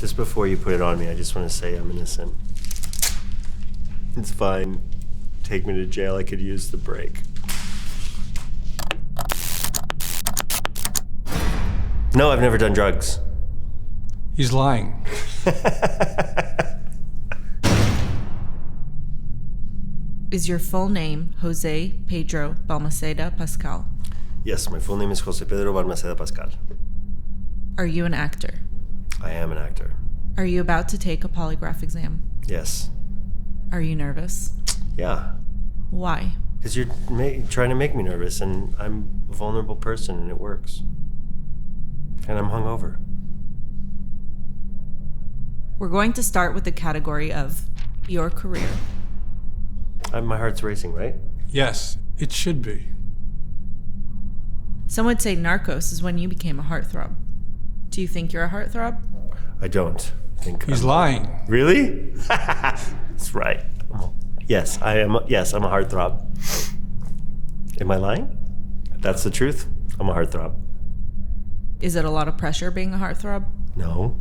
Just before you put it on me, I just want to say I'm innocent. It's fine. Take me to jail. I could use the break. No, I've never done drugs. He's lying. Is your full name Jose Pedro Balmaceda Pascal? Yes, my full name is Jose Pedro Pascal Pascal. Are you an actor? I am an actor. Are you about to take a polygraph exam? Yes. Are you nervous? Yeah. Why? Because you're trying to make me nervous, and I'm a vulnerable person, and it works. And I'm hungover. We're going to start with the category of your career. My heart's racing, right? Yes, it should be. Some would say Narcos is when you became a heartthrob. Do you think you're a heartthrob? I don't think He's lying. Really? That's right. Yes, I am. Yes, I'm a heartthrob. Am I lying? That's the truth. I'm a heartthrob. Is it a lot of pressure being a heartthrob? No.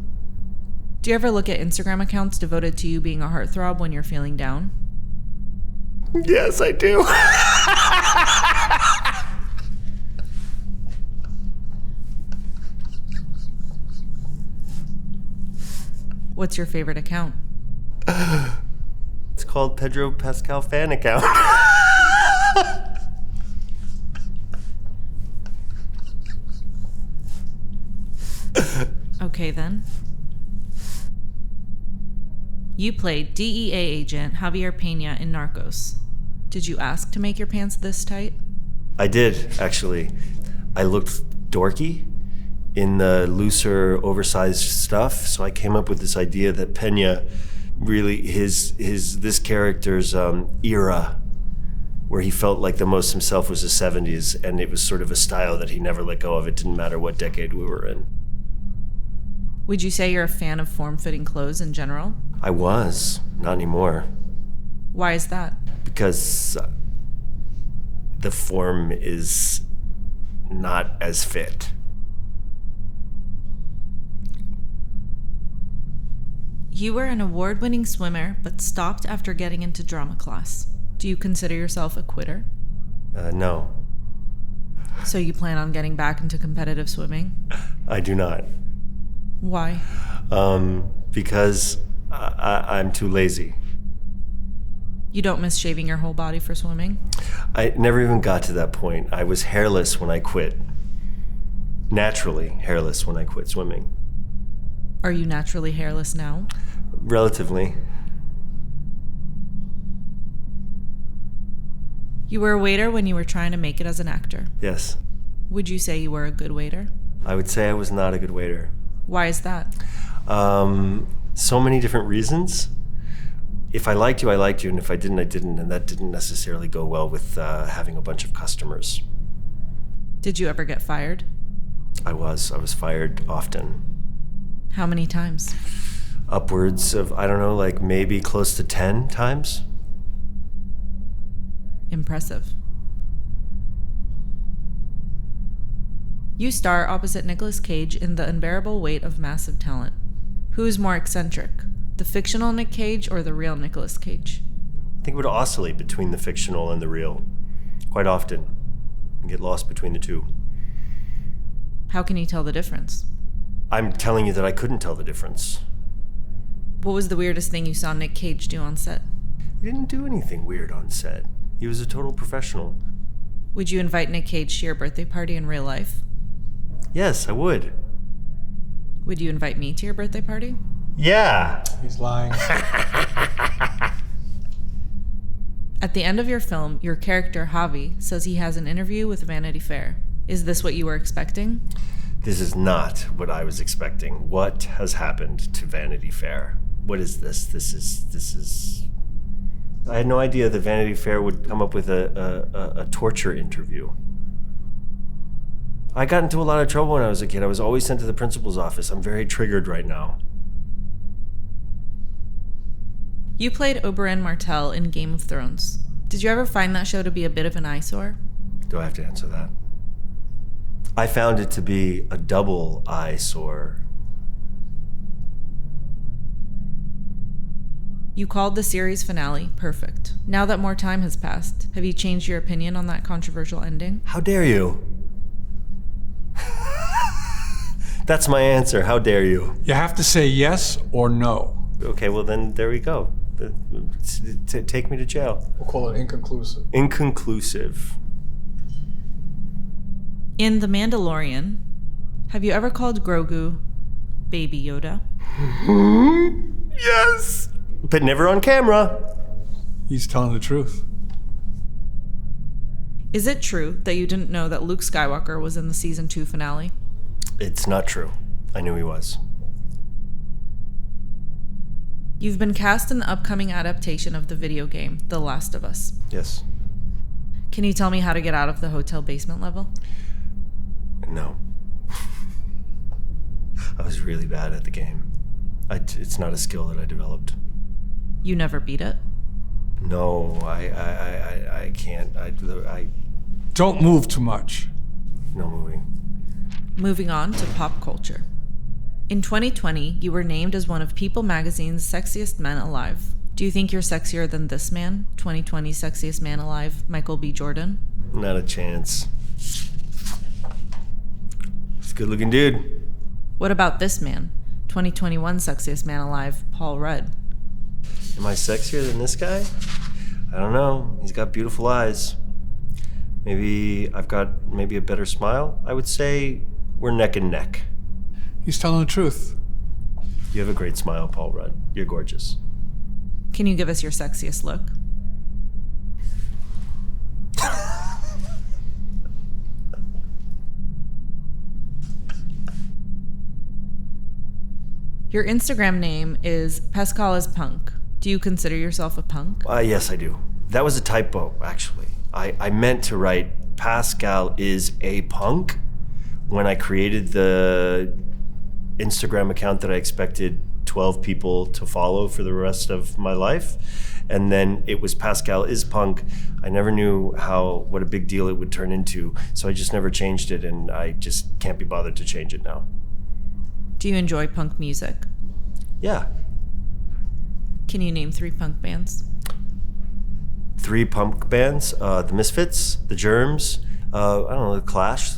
Do you ever look at Instagram accounts devoted to you being a heartthrob when you're feeling down? Yes, I do. What's your favorite account? It's called Pedro Pascal Fan Account. Okay, then. You played DEA agent Javier Pena in Narcos. Did you ask to make your pants this tight? I did, actually. I looked dorky in the looser, oversized stuff, so I came up with this idea that Pena really, this character's era, where he felt like the most himself, was the 70s, and it was sort of a style that he never let go of. It didn't matter what decade we were in. Would you say you're a fan of form-fitting clothes in general? I was, not anymore. Why is that? Because the form is not as fit. You were an award-winning swimmer, but stopped after getting into drama class. Do you consider yourself a quitter? No. So you plan on getting back into competitive swimming? I do not. Why? Because I'm too lazy. You don't miss shaving your whole body for swimming? I never even got to that point. I was hairless when I quit. Naturally hairless when I quit swimming. Are you naturally hairless now? Relatively. You were a waiter when you were trying to make it as an actor. Yes. Would you say you were a good waiter? I would say I was not a good waiter. Why is that? So many different reasons. If I liked you, I liked you, and if I didn't, I didn't, and that didn't necessarily go well with having a bunch of customers. Did you ever get fired? I was fired often. How many times? Upwards of, I don't know, like maybe close to 10 times. Impressive. You star opposite Nicolas Cage in The Unbearable Weight of Massive Talent. Who is more eccentric, the fictional Nick Cage or the real Nicolas Cage? I think it would oscillate between the fictional and the real quite often and get lost between the two. How can you tell the difference? I'm telling you that I couldn't tell the difference. What was the weirdest thing you saw Nick Cage do on set? He didn't do anything weird on set. He was a total professional. Would you invite Nick Cage to your birthday party in real life? Yes, I would. Would you invite me to your birthday party? Yeah. He's lying. At the end of your film, your character, Javi, says he has an interview with Vanity Fair. Is this what you were expecting? This is not what I was expecting. What has happened to Vanity Fair? What is this? This is... I had no idea that Vanity Fair would come up with a torture interview. I got into a lot of trouble when I was a kid. I was always sent to the principal's office. I'm very triggered right now. You played Oberyn Martell in Game of Thrones. Did you ever find that show to be a bit of an eyesore? Do I have to answer that? I found it to be a double eyesore. You called the series finale perfect. Now that more time has passed, have you changed your opinion on that controversial ending? How dare you? That's my answer. How dare you? You have to say yes or no. Okay, well then there we go. Take me to jail. We'll call it inconclusive. Inconclusive. In The Mandalorian, have you ever called Grogu Baby Yoda? Yes! But never on camera. He's telling the truth. Is it true that you didn't know that Luke Skywalker was in the season 2 finale? It's not true. I knew he was. You've been cast in the upcoming adaptation of the video game, The Last of Us. Yes. Can you tell me how to get out of the hotel basement level? No. I was really bad at the game. It's not a skill that I developed. You never beat it? No, I can't. Don't move too much. No moving. Moving on to pop culture. In 2020, you were named as one of People magazine's sexiest men alive. Do you think you're sexier than this man, 2020's sexiest man alive, Michael B. Jordan? Not a chance. He's a good-looking dude. What about this man, 2021 sexiest man alive, Paul Rudd? Am I sexier than this guy? I don't know. He's got beautiful eyes. Maybe I've got a better smile. I would say we're neck and neck. He's telling the truth. You have a great smile, Paul Rudd. You're gorgeous. Can you give us your sexiest look? Your Instagram name is Pascal is Punk. Do you consider yourself a punk? Yes, I do. That was a typo, actually. I meant to write Pascal is a punk when I created the Instagram account that I expected 12 people to follow for the rest of my life. And then it was Pascal is punk. I never knew what a big deal it would turn into. So I just never changed it, and I just can't be bothered to change it now. Do you enjoy punk music? Yeah. Can you name 3 punk bands? 3 punk bands, the Misfits, the Germs, I don't know, the Clash.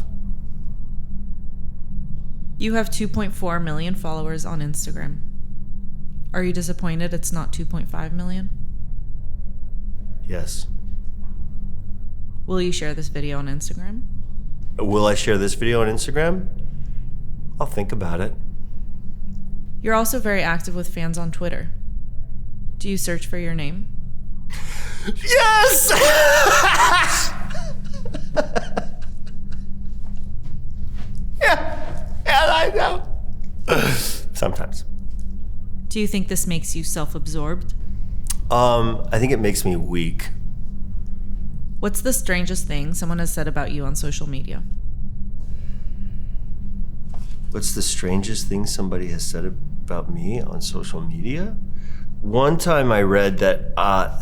You have 2.4 million followers on Instagram. Are you disappointed it's not 2.5 million? Yes. Will you share this video on Instagram? Will I share this video on Instagram? I'll think about it. You're also very active with fans on Twitter. Do you search for your name? Yes! Yeah, I know. Sometimes. Do you think this makes you self-absorbed? I think it makes me weak. What's the strangest thing someone has said about you on social media? What's the strangest thing somebody has said about me on social media? One time I read that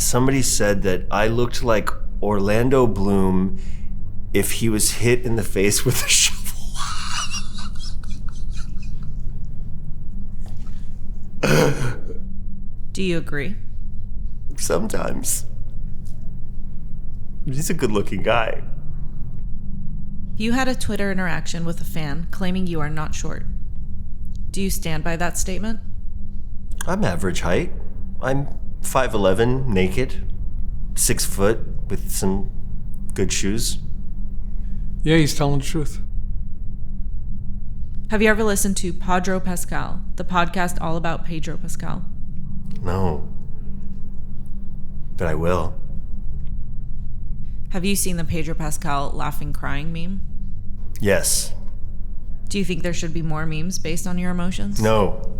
somebody said that I looked like Orlando Bloom if he was hit in the face with a shovel. Do you agree? Sometimes. He's a good-looking guy. You had a Twitter interaction with a fan claiming you are not short. Do you stand by that statement? I'm average height. I'm 5'11", naked, 6 foot, with some good shoes. Yeah, he's telling the truth. Have you ever listened to Pedro Pascal, the podcast all about Pedro Pascal? No. But I will. Have you seen the Pedro Pascal laughing crying meme? Yes. Do you think there should be more memes based on your emotions? No.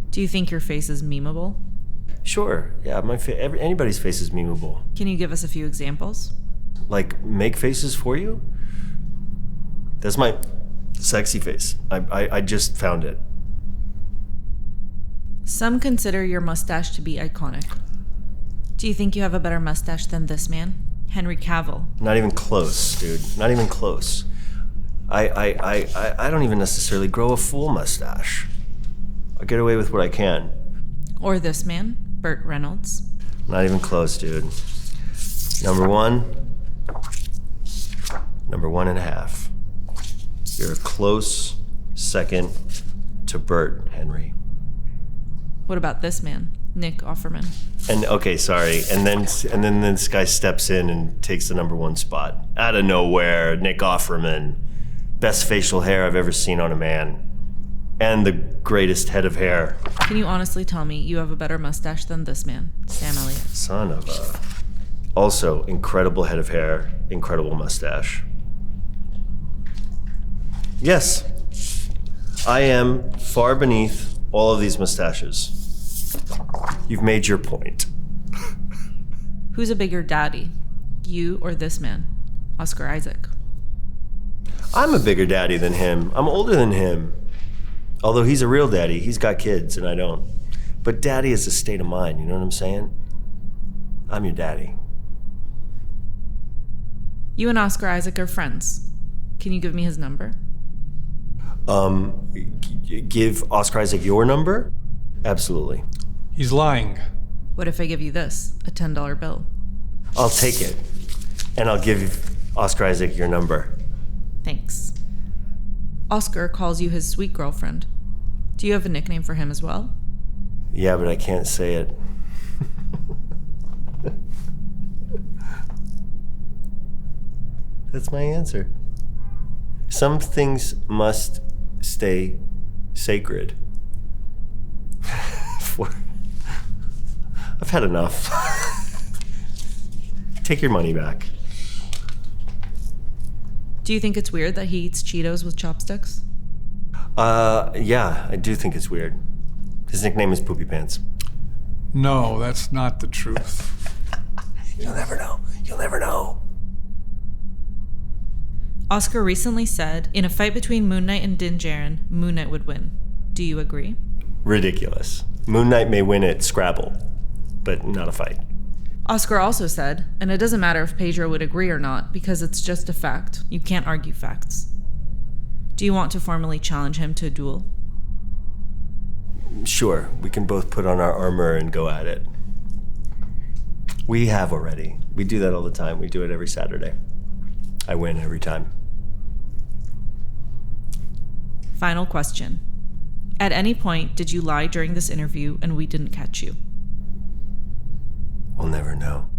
Do you think your face is memeable? Sure. Yeah, anybody's face is memeable. Can you give us a few examples? Like, make faces for you? That's my sexy face. I just found it. Some consider your mustache to be iconic. Do you think you have a better mustache than this man, Henry Cavill? Not even close, dude. Not even close. I don't even necessarily grow a full mustache. I get away with what I can. Or this man, Burt Reynolds. Not even close, dude. Number one and a half. You're a close second to Burt, Henry. What about this man, Nick Offerman? And okay, sorry. And then this guy steps in and takes the number one spot. Out of nowhere, Nick Offerman. Best facial hair I've ever seen on a man. And the greatest head of hair. Can you honestly tell me you have a better mustache than this man, Sam Elliott? Son of a... Also, incredible head of hair, incredible mustache. Yes, I am far beneath all of these mustaches. You've made your point. Who's a bigger daddy, you or this man, Oscar Isaac? I'm a bigger daddy than him. I'm older than him. Although he's a real daddy, he's got kids and I don't. But daddy is a state of mind, you know what I'm saying? I'm your daddy. You and Oscar Isaac are friends. Can you give me his number? Give Oscar Isaac your number? Absolutely. He's lying. What if I give you this, a $10 bill? I'll take it. And I'll give Oscar Isaac your number. Thanks. Oscar calls you his sweet girlfriend. Do you have a nickname for him as well? Yeah, but I can't say it. That's my answer. Some things must stay sacred. I've had enough. Take your money back. Do you think it's weird that he eats Cheetos with chopsticks? Yeah, I do think it's weird. His nickname is Poopy Pants. No, that's not the truth. You'll never know. You'll never know. Oscar recently said, in a fight between Moon Knight and Din Djarin, Moon Knight would win. Do you agree? Ridiculous. Moon Knight may win at Scrabble, but not a fight. Oscar also said, and it doesn't matter if Pedro would agree or not, because it's just a fact. You can't argue facts. Do you want to formally challenge him to a duel? Sure, we can both put on our armor and go at it. We have already. We do that all the time. We do it every Saturday. I win every time. Final question. At any point, did you lie during this interview and we didn't catch you? We'll never know.